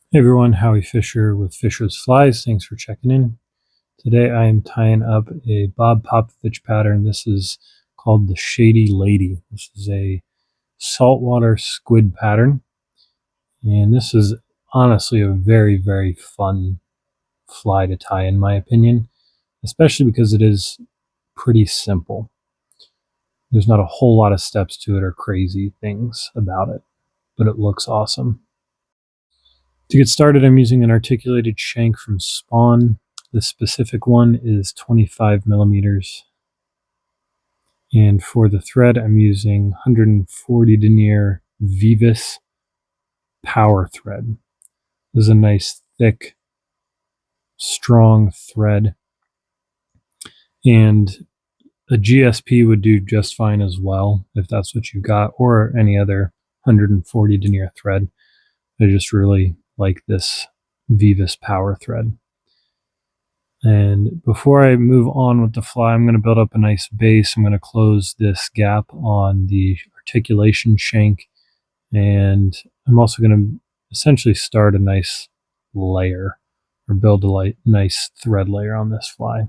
Hey everyone, Howie Fisher with Fisher's Flies. Thanks for checking in. Today I am tying up a Bob Popovic pattern. This is called the Shady Lady. This is a saltwater squid pattern. And this is honestly a very, very fun fly to tie in my opinion, especially because it is pretty simple. There's not a whole lot of steps to it or crazy things about it, but it looks awesome. To get started, I'm using an articulated shank from Spawn. This specific one is 25 millimeters. And for the thread, I'm using 140 denier Veevus power thread. This is a nice, thick, strong thread. And a GSP would do just fine as well, if that's what you got, or any other 140 denier thread. I just really like this Veevus power thread. And before I move on with the fly, I'm going to build up a nice base. I'm going to close this gap on the articulation shank. And I'm also going to essentially start a nice layer or build a nice thread layer on this fly.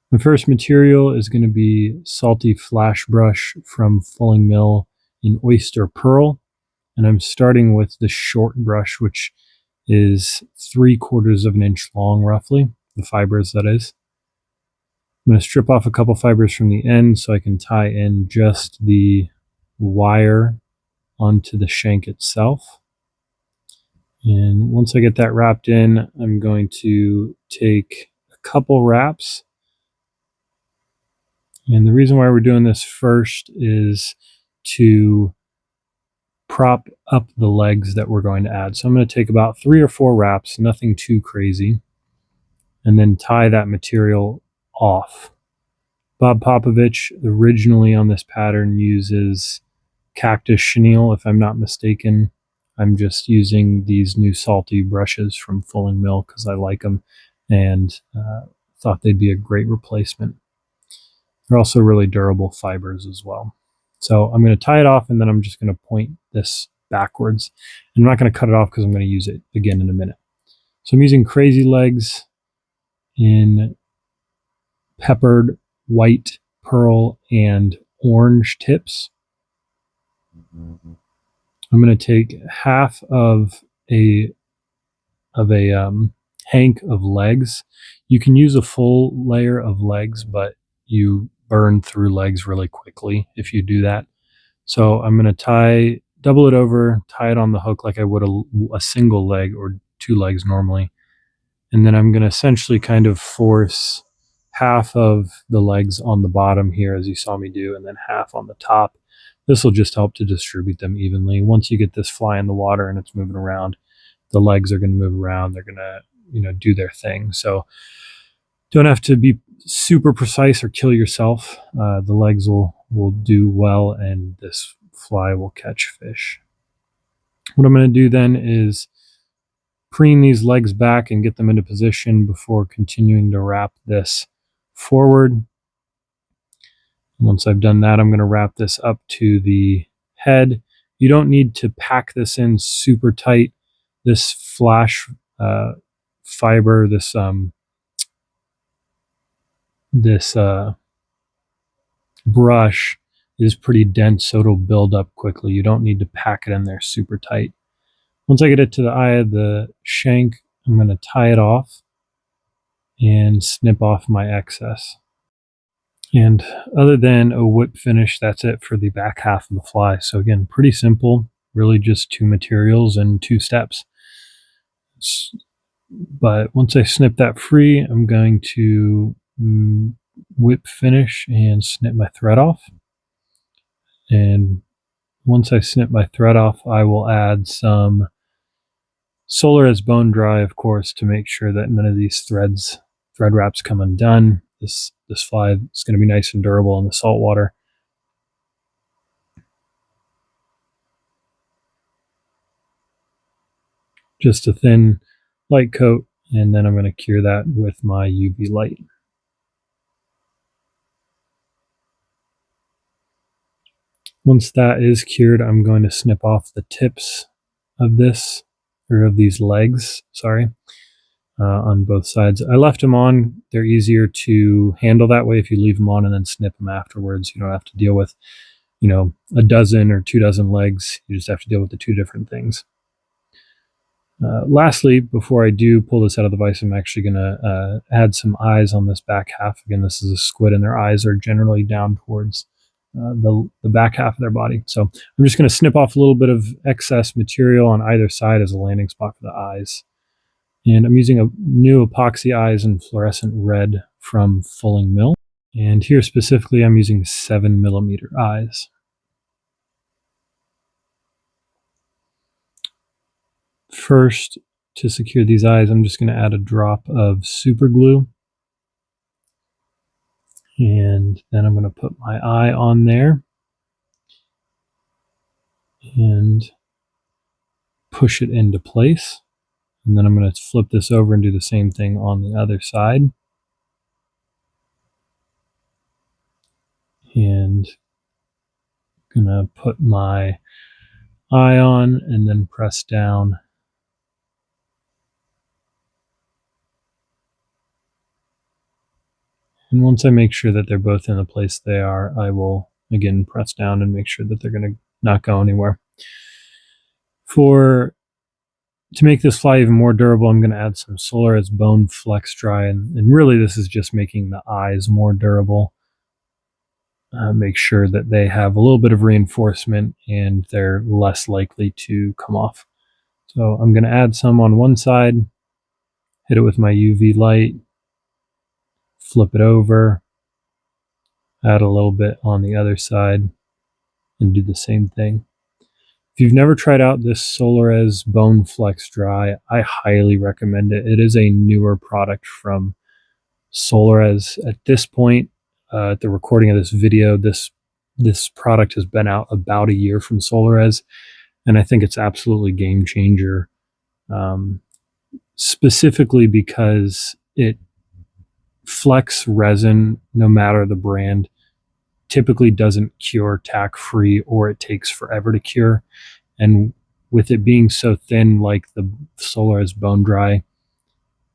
The first material is going to be Salty Flash Brush from Fulling Mill in Oyster Pearl. And I'm starting with the short brush, which is 3/4 of an inch long, roughly, the fibers that is. I'm going to strip off a couple fibers from the end so I can tie in just the wire onto the shank itself. And once I get that wrapped in, I'm going to take a couple wraps. And the reason why we're doing this first is to prop up the legs that we're going to add. So I'm going to take about 3 or 4 wraps, nothing too crazy, and then tie that material off. Bob Popovic originally on this pattern uses cactus chenille, if I'm not mistaken. I'm just using these new salty brushes from Fulling Mill because I like them and thought they'd be a great replacement. They're also really durable fibers as well. So I'm going to tie it off and then I'm just going to point this backwards. And I'm not going to cut it off because I'm going to use it again in a minute. So I'm using Crazy Legs in peppered white, pearl, and orange tips. I'm going to take half of a hank of legs. You can use a full layer of legs, but you burn through legs really quickly if you do that. So I'm going to double it over, tie it on the hook like I would a single leg or 2 legs normally. And then I'm going to essentially kind of force half of the legs on the bottom here, as you saw me do, and then half on the top. This will just help to distribute them evenly. Once you get this fly in the water and it's moving around, the legs are going to move around. They're going to, do their thing. So don't have to be super precise or kill yourself. The legs will do well, and this fly will catch fish. What I'm going to do then is preen these legs back and get them into position before continuing to wrap this forward. Once I've done that, I'm going to wrap this up to the head. You don't need to pack this in super tight. This flash fiber, this brush is pretty dense, so it'll build up quickly. You don't need to pack it in there super tight. Once I get it to the eye of the shank, I'm going to tie it off and snip off my excess. And other than a whip finish, that's it for the back half of the fly. So again, pretty simple, really just 2 materials and 2 steps. But once I snip that free, I'm going to whip finish and snip my thread off. And once I snip my thread off, I will add some Solarez bone dry, of course, to make sure that none of these thread wraps come undone. This fly is going to be nice and durable in the salt water. Just a thin light coat, and then I'm going to cure that with my UV light. Once that is cured, I'm going to snip off the tips of this or of these legs, sorry, on both sides. I left them on. They're easier to handle that way. If you leave them on and then snip them afterwards, you don't have to deal with, a dozen or 2 dozen legs. You just have to deal with the 2 different things. Lastly, before I do pull this out of the vise, I'm actually going to add some eyes on this back half. Again, this is a squid, and their eyes are generally down towards the back half of their body. So I'm just going to snip off a little bit of excess material on either side as a landing spot for the eyes. And I'm using a new epoxy eyes in fluorescent red from Fulling Mill. And here specifically, I'm using 7mm eyes. First, to secure these eyes, I'm just going to add a drop of super glue. And then I'm going to put my eye on there and push it into place. And then I'm going to flip this over and do the same thing on the other side. And I'm going to put my eye on and then press down. And once I make sure that they're both in the place they are, I will again press down and make sure that they're going to not go anywhere. To make this fly even more durable, I'm going to add some Solarez Bone Flex Dry, and really this is just making the eyes more durable. Make sure that they have a little bit of reinforcement and they're less likely to come off. So I'm going to add some on one side, hit it with my UV light, flip it over, add a little bit on the other side, and do the same thing. If you've never tried out this Solarez Bone Flex Dry, I highly recommend it. It is a newer product from Solarez. At this point, at the recording of this video, this product has been out about a year from Solarez, and I think it's absolutely game changer, specifically because it flex resin, no matter the brand, typically doesn't cure tack-free, or it takes forever to cure. And with it being so thin, like the Solarez Bone Dry,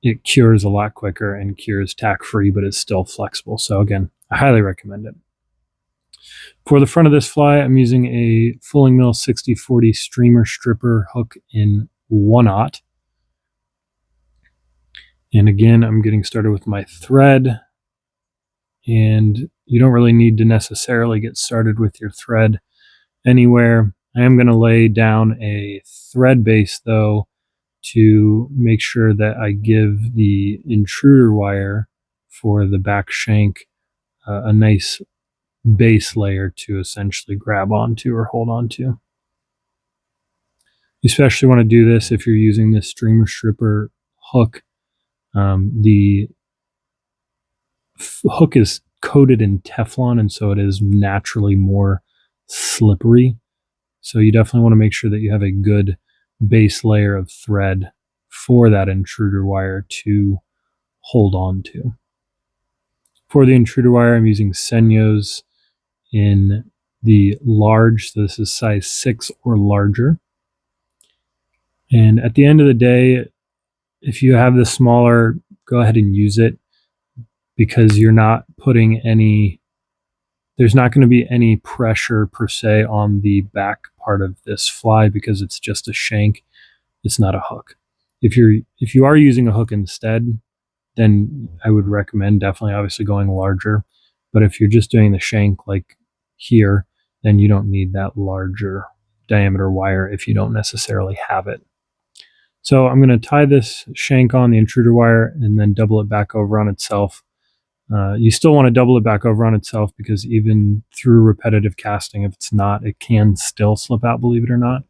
it cures a lot quicker and cures tack-free, but it's still flexible. So again, I highly recommend it. For the front of this fly, I'm using a Fulling Mill 6040 streamer stripper hook in 1/0. And again, I'm getting started with my thread. And you don't really need to necessarily get started with your thread anywhere. I am going to lay down a thread base, though, to make sure that I give the intruder wire for the back shank a nice base layer to essentially grab onto or hold onto. You especially want to do this if you're using this streamer stripper hook. The hook is coated in Teflon, and so it is naturally more slippery. So you definitely want to make sure that you have a good base layer of thread for that intruder wire to hold on to. For the intruder wire, I'm using Senyos in the large. So this is size 6 or larger. And at the end of the day, if you have the smaller, go ahead and use it, because you're not putting any, there's not going to be any pressure per se on the back part of this fly because it's just a shank. It's not a hook. If you are using a hook instead, then I would recommend definitely obviously going larger. But if you're just doing the shank like here, then you don't need that larger diameter wire if you don't necessarily have it. So I'm going to tie this shank on the intruder wire and then double it back over on itself. You still want to double it back over on itself because even through repetitive casting, if it's not, it can still slip out, believe it or not.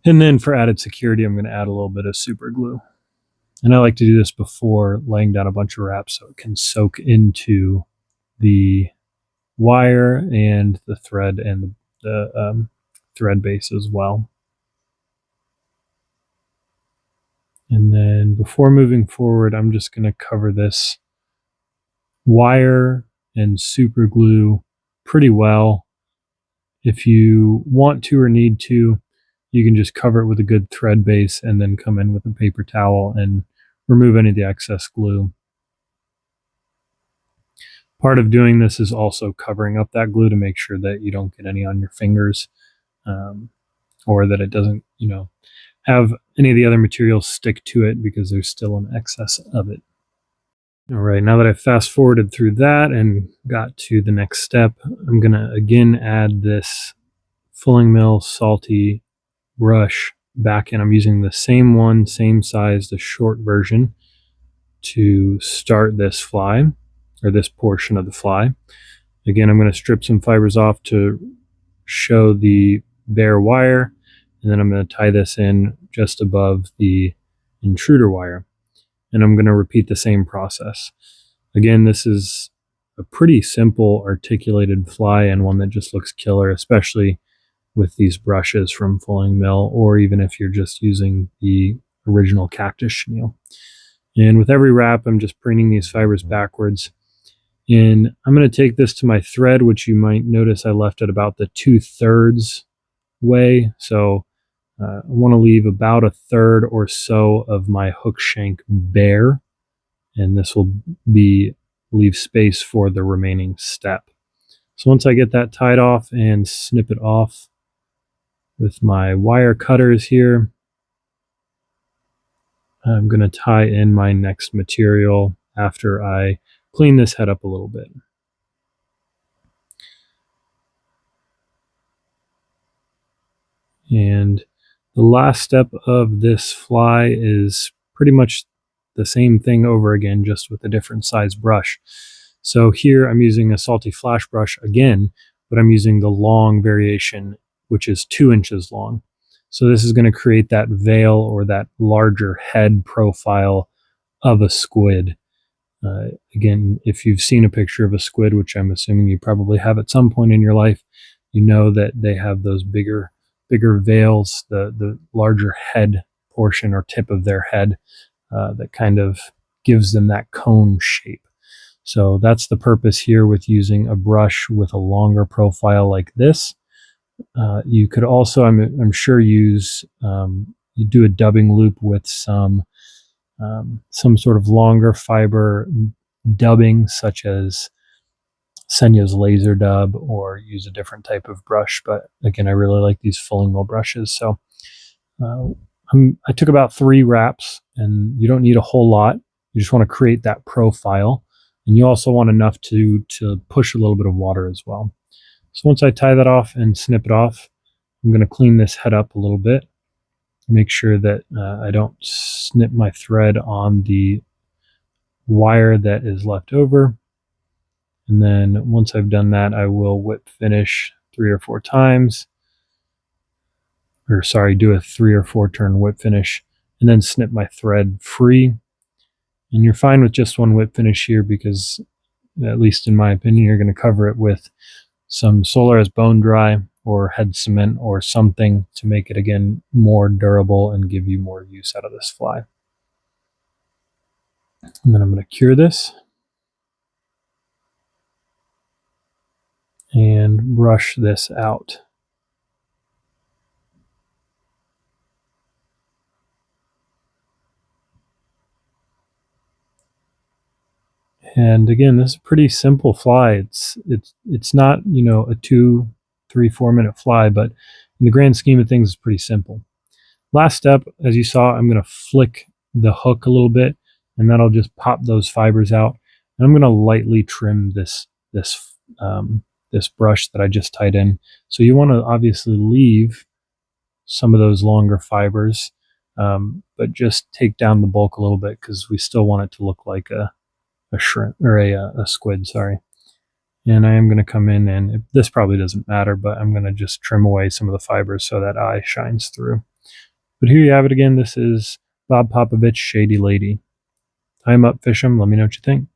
And then for added security, I'm going to add a little bit of super glue. And I like to do this before laying down a bunch of wraps so it can soak into the wire and the thread and the thread base as well. And then before moving forward, I'm just going to cover this wire and super glue pretty well. If you want to or need to, you can just cover it with a good thread base and then come in with a paper towel and remove any of the excess glue. Part of doing this is also covering up that glue to make sure that you don't get any on your fingers, or that it doesn't, have any of the other materials stick to it because there's still an excess of it. All right, now that I've fast forwarded through that and got to the next step, I'm going to again add this fulling mill salty brush back in. I'm using the same one, same size, the short version, to start this fly, or this portion of the fly. Again, I'm going to strip some fibers off to show the bare wire, and then I'm going to tie this in just above the intruder wire. And I'm going to repeat the same process. Again, this is a pretty simple articulated fly and one that just looks killer, especially with these brushes from Fulling Mill, or even if you're just using the original cactus chenille. And with every wrap, I'm just preening these fibers backwards. And I'm going to take this to my thread, which you might notice I left it about the 2/3 way. So I want to leave about 1/3 or so of my hook shank bare, and this will leave space for the remaining step. So once I get that tied off and snip it off with my wire cutters here, I'm going to tie in my next material after I clean this head up a little bit. And the last step of this fly is pretty much the same thing over again, just with a different size brush. So here I'm using a salty flash brush again, but I'm using the long variation, which is 2 inches long. So this is going to create that veil, or that larger head profile of a squid. Again, if you've seen a picture of a squid, which I'm assuming you probably have at some point in your life, you know that they have those bigger veils, the larger head portion or tip of their head, that kind of gives them that cone shape. So that's the purpose here with using a brush with a longer profile like this. You could also, I'm sure, use, you do a dubbing loop with some sort of longer fiber dubbing, such as Senyo's laser dub, or use a different type of brush. But again, I really like these Fulling Mill brushes. So I took about 3 wraps, and you don't need a whole lot. You just want to create that profile, and you also want enough to push a little bit of water as well. So once I tie that off and snip it off, I'm going to clean this head up a little bit. Make sure that I don't snip my thread on the wire that is left over. And then once I've done that, I will whip finish 3 or 4 times. Or sorry, do a 3 or 4 turn whip finish, and then snip my thread free. And you're fine with just one whip finish here because, at least in my opinion, you're going to cover it with some Solarez bone dry or head cement or something to make it, again, more durable and give you more use out of this fly. And then I'm going to cure this and brush this out. And again, this is a pretty simple fly. It's not, a 2, 3, 4 minute fly, but in the grand scheme of things, it's pretty simple. Last step, as you saw, I'm going to flick the hook a little bit, and that'll just pop those fibers out. And I'm going to lightly trim this brush that I just tied in. So you want to obviously leave some of those longer fibers, but just take down the bulk a little bit because we still want it to look like a shrimp, or a squid, sorry. And I am going to come in, and this probably doesn't matter, but I'm going to just trim away some of the fibers so that eye shines through. But here you have it again. This is Bob Popovic, Shady Lady. Tie 'em up, fish 'em. Let me know what you think.